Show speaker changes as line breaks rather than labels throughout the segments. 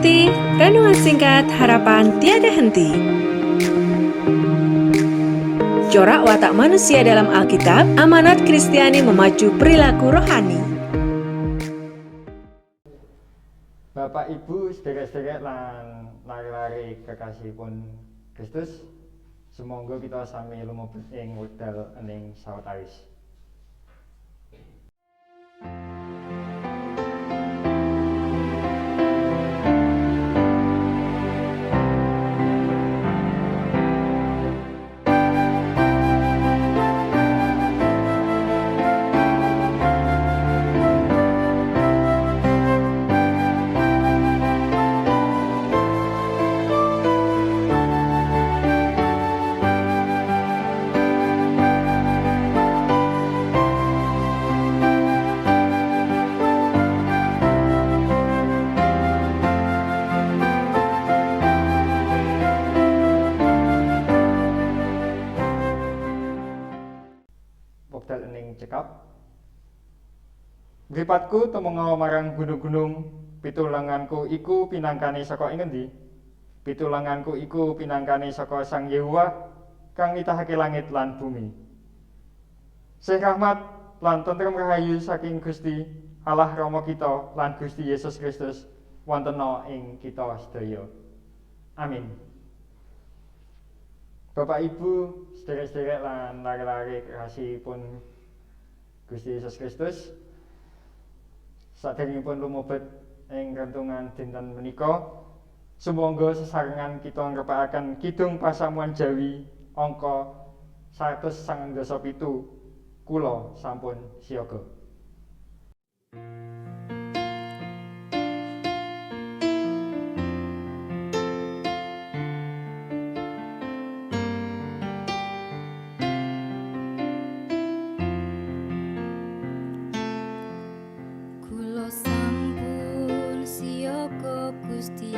ikuti renungan singkat harapan tiada henti. Corak watak manusia dalam Alkitab, amanat Kristiani memacu perilaku rohani.
Bapak Ibu sederek-sederek lan lari-lari kekasihipun Kristus, sumangga kita sami lumebet ing wekdal ening sawetawis. Wekdal ening cekap mripatku tumengga marang gunung-gunung, pitulanganku iku pinangkane saka ing endi? Pitulanganku iku pinangkane saka Sang Yehuwa kang nitahake langit lan bumi. Sih rahmat lan tentrem rahayu saking Gusti Allah Rama kita lan Gusti Yesus Kristus wontena ing kita sedaya. Amin. Bapak Ibu sederek-sederek lan lari-lari kekasihipun Gusti Yesus Kristus, saderengipun lumebet ing rentungan dinten menika, sumangga sesarengan kita ngrepakaken Kidung Pasamuan Jawi angka 197, kula sampun siaga.
Kula sampun siyaga Gusti,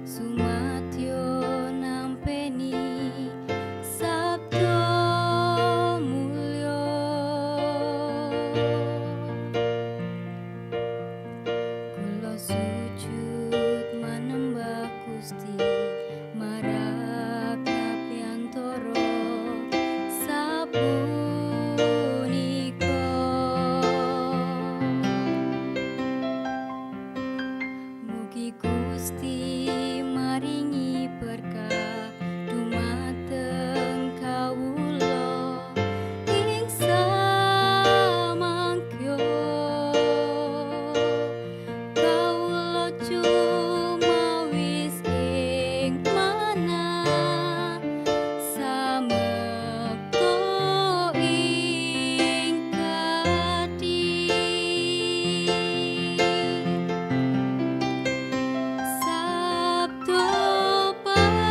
sumadyo nampeni sabda mulya. Kula sujud manembah Gusti, marang kapiyantara sapunika. Mugi Gusti maringi berkah dumateng kawula ing samangkya. Kawula cumawis ing manah samekta ing kadhi. Sabda patuko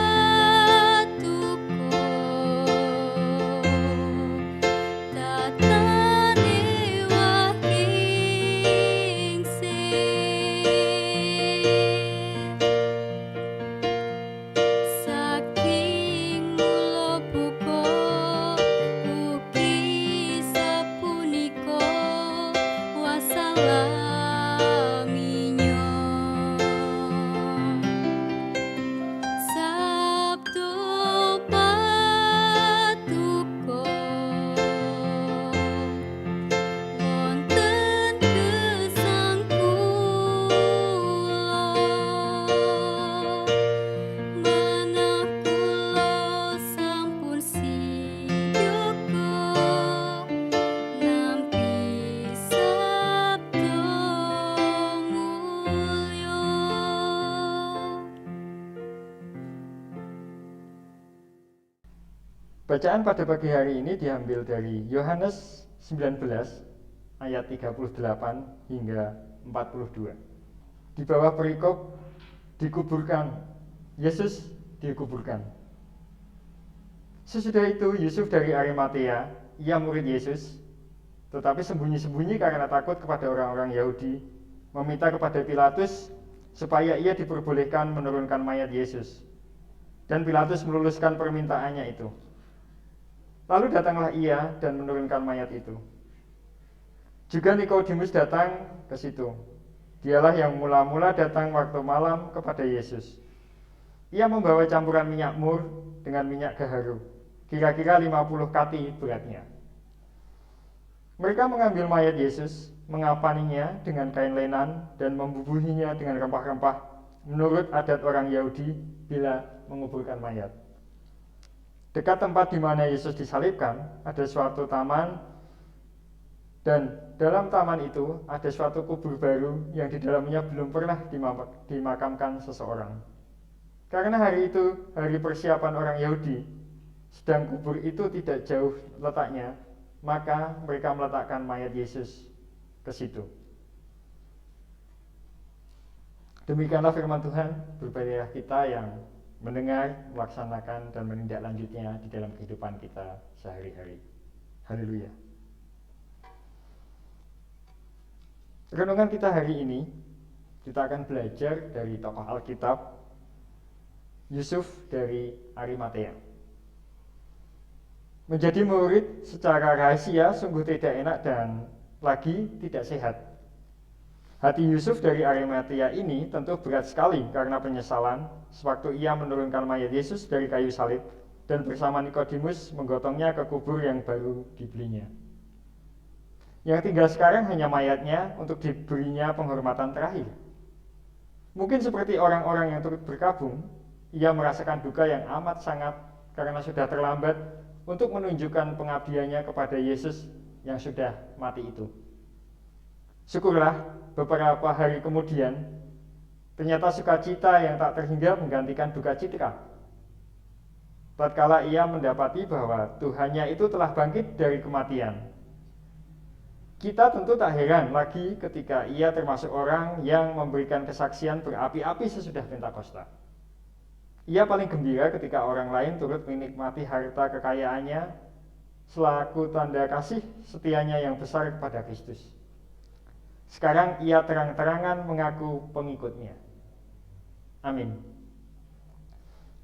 tatane wahing saking mula buka ugi sapunika wasalaminyo. Sabda patuko wonten gesang kula, manah kula sampun siyaga nampi sabda mulya.
Bacaan pada pagi hari ini diambil dari Yohanes 19 ayat 38 hingga 42. Di bawah perikop dikuburkan, Yesus dikuburkan. Sesudah itu Yusuf dari Arimatea, ia murid Yesus, tetapi sembunyi-sembunyi karena takut kepada orang-orang Yahudi, meminta kepada Pilatus supaya ia diperbolehkan menurunkan mayat Yesus. Dan Pilatus meluluskan permintaannya itu. Lalu datanglah ia dan menurunkan mayat itu. Juga Nikodemus datang ke situ. Dialah yang mula-mula datang waktu malam kepada Yesus. Ia membawa campuran minyak mur dengan minyak gaharu, kira-kira 50 kati beratnya. Mereka mengambil mayat Yesus, mengapaninya dengan kain lenan dan membubuhinya dengan rempah-rempah menurut adat orang Yahudi bila menguburkan mayat. Dekat tempat di mana Yesus disalibkan ada suatu taman, dan dalam taman itu ada suatu kubur baru yang di dalamnya belum pernah dimakamkan seseorang. Karena hari itu hari persiapan orang Yahudi, sedang kubur itu tidak jauh letaknya, maka mereka meletakkan mayat Yesus ke situ. Demikianlah firman Tuhan, berbahagialah kita yang mendengar, melaksanakan, dan menindaklanjutnya di dalam kehidupan kita sehari-hari. Haleluya. Renungan kita hari ini, kita akan belajar dari tokoh Alkitab, Yusuf dari Arimatea. Menjadi murid secara rahasia sungguh tidak enak dan lagi tidak sehat. Hati Yusuf dari Arimatea ini tentu berat sekali karena penyesalan sewaktu ia menurunkan mayat Yesus dari kayu salib dan bersama Nikodemus menggotongnya ke kubur yang baru dibelinya. Yang tinggal sekarang hanya mayatnya untuk diberinya penghormatan terakhir. Mungkin seperti orang-orang yang turut berkabung, ia merasakan duka yang amat sangat karena sudah terlambat untuk menunjukkan pengabdiannya kepada Yesus yang sudah mati itu. Syukurlah beberapa hari kemudian, ternyata sukacita yang tak terhingga menggantikan duka cita. Tatkala ia mendapati bahwa Tuhannya itu telah bangkit dari kematian. Kita tentu tak heran lagi ketika ia termasuk orang yang memberikan kesaksian berapi-api sesudah Pentakosta. Ia paling gembira ketika orang lain turut menikmati harta kekayaannya selaku tanda kasih setianya yang besar kepada Kristus. Sekarang ia terang-terangan mengaku pengikutnya. Amin.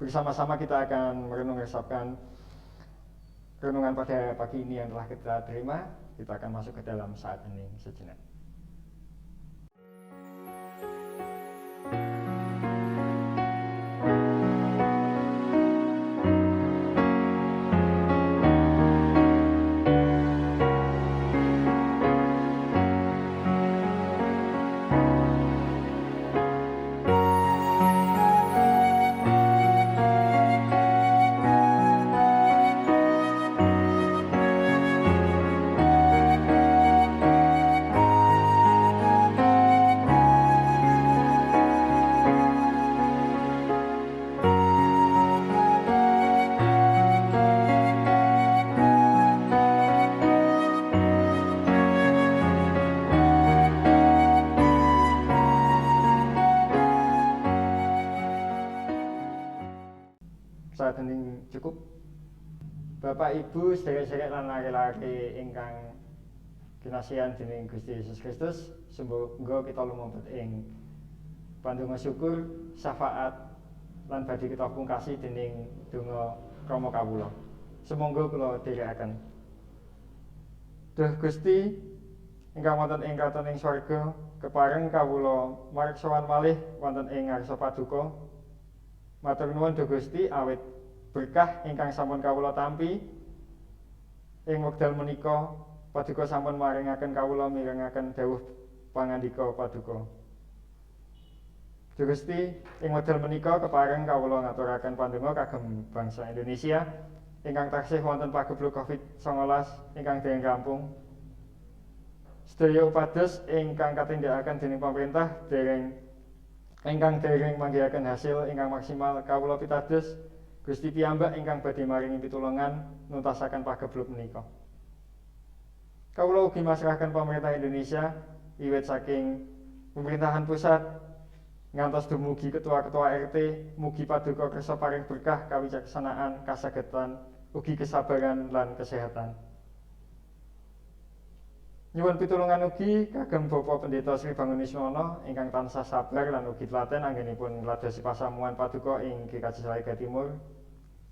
Bersama-sama kita akan merenung-resapkan renungan pada pagi ini yang telah kita terima. Kita akan masuk ke dalam saat hening sejenak. Saat hening cukup. Bapak Ibu sedherek-sedherek lan lare-lare ingkang kinasihan dening Gusti Yesus Kristus, sumangga kita lumebet ing pandonga syukur, syafaat lan badhe kita pungkasi dening donga krama kawula. Sumangga kula dherekaken. Duh Gusti ingkang wonten ing kraton ing swarga, kepareng kawula mareksawan malih wonten ing ngarsa paduka. Matur nuwun Duh Gusti awit berkah ingkang sampun kawula tampi ing wekdal menika paduka sampun maringaken kawula mirengaken dawuh pangandika paduka. Duh Gusti ing wekdal menika kepareng kawula ngaturaken pandonga kagem bangsa Indonesia ingkang taksih wonten pagebluk Covid-19 ingkang dereng rampung. Sedaya upados ingkang katindakaken dening pemerintah ingkang dereng manggihaken hasil ingkang maksimal kawula pitados Gusti piyambak ingkang badhe maringi pitulungan nuntasaken pagebluk menika. Kawula ugi masrahaken pemerintah Indonesia wiwit saking pemerintahan pusat ngantos dumugi ketua-ketua RT, mugi paduka kersa paring berkah kawicaksanaan, kasagedan, ugi kesabaran lan kesehatan. Nyuwun pitulungan ugi kagem Bapak Pendeta Sri Banguniswono ingkang tansah sabar lan ugi telaten anggenipun ngladosi pasamuan paduka ing GKJ Salaga Timur.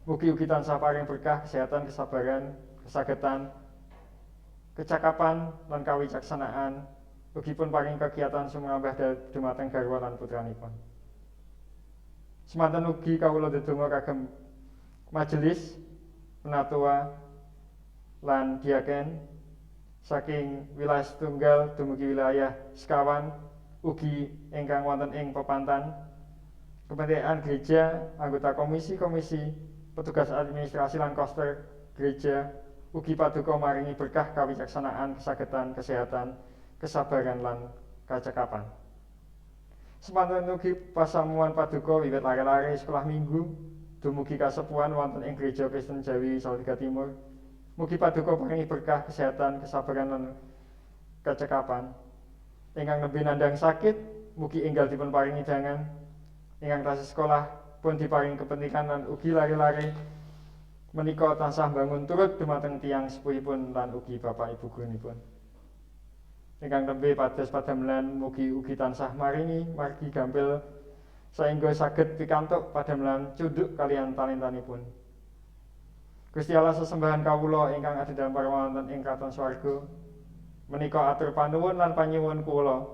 Mugi-ugi tansah paring berkah kesehatan, kesabaran, kesagedan, kecakapan lan kawicaksanaan ugi pun paring kegiatan sumrambah dumateng garwa lan putranipun. Semanten ugi kawula ndedonga kagem majelis penatua lan diaken saking wilayah setunggal dumugi wilayah sekawan ugi ingkang wonten ing pepantan kepentingan gereja, anggota komisi-komisi, petugas administrasi lan koster gereja, ugi paduka maringi berkah kawicaksanaan, kesagetan, kesehatan, kesabaran lan kacekapan. Semanten ugi pasamuan paduka wiwit lare-lare sekolah minggu dumugi kasepuhan wonten ing Gereja Kristen Jawi Salatiga Timur. Mugi paduka paringi berkah kesehatan, kesabaran lan kacekapan. Ingkang nembe nandhang sakit, mugi enggal dipun paringi dangan. Ingkang tasih sekolah pun diparingi kepentingan lan ugi lare-lare menika tansah bangun turut dumateng tiyang sepuhipun lan ugi bapak ibu gurunipun. Ingkang nembe pados padamelan mugi ugi tansah maringi margi gampil saengga saged pikantuk padamelan cunduk kaliyan talentanipun. Gusti Allah sesembahan kawula ingkang adi dalem parawonten ing kraton swarga menika atur panuwun lan panyuwun kula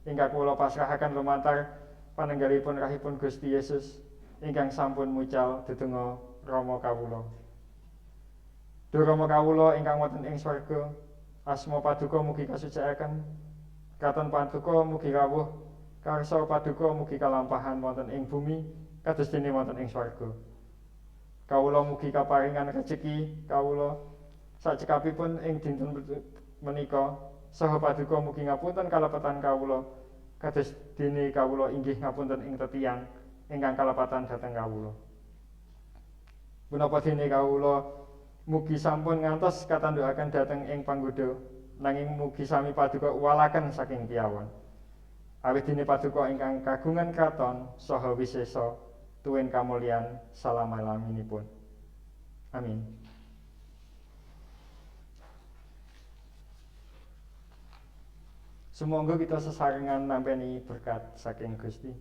ingkang kula pasrahaken lumantar panenggalipun rahipun Gusti Yesus ingkang sampun mucal dedonga Rama kawula. Duh Rama kawula ingkang wonten ing swarga, asma paduka mugi kasucikaken, kraton paduka mugi rawuh, karsa paduka mugi kalampahan wonten ing bumi kados dene wonten ing swarga. Kawula mugi kaparingan rejeki kawula sacekapipun ing dinten menika, saha paduka mugi ngapunten kalepatan kawula kados dene kawula inggih ngapunten ing tetiyang ingkang kalepatan dhateng kawula. Punapa dene kawula mugi sampun ngantos katandukaken dhateng ing panggoda, nanging mugi sami paduka uwalaken saking kiyawon. Awit dene paduka ingkang kagungan kraton saha wisesa tuwin kamulyan salama-laminipun. Amin. Sumangga kita sesarengan nampeni berkat saking Gusti.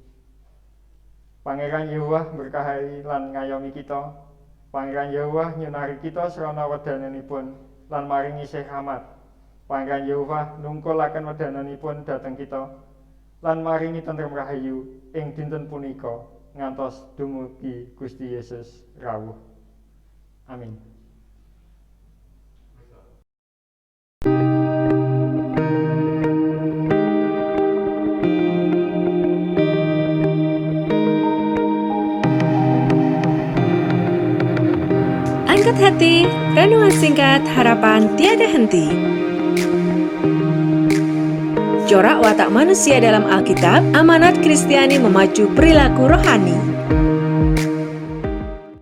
Pangeran Yehuwah berkahi lan ngayomi kita. Pangeran Yehuwah nyunari kita srana wedananipun lan maringi sih rahmat. Pangeran Yehuwah nungkulaken wedananipun dhateng kita lan maringi tentrem rahayu ing dinten punika ngantos dumugi Gusti Yesus rawuh. Amin.
Angkat hati, renungan singkat harapan tiada henti. Corak watak manusia dalam Alkitab, amanat Kristiani memacu perilaku rohani.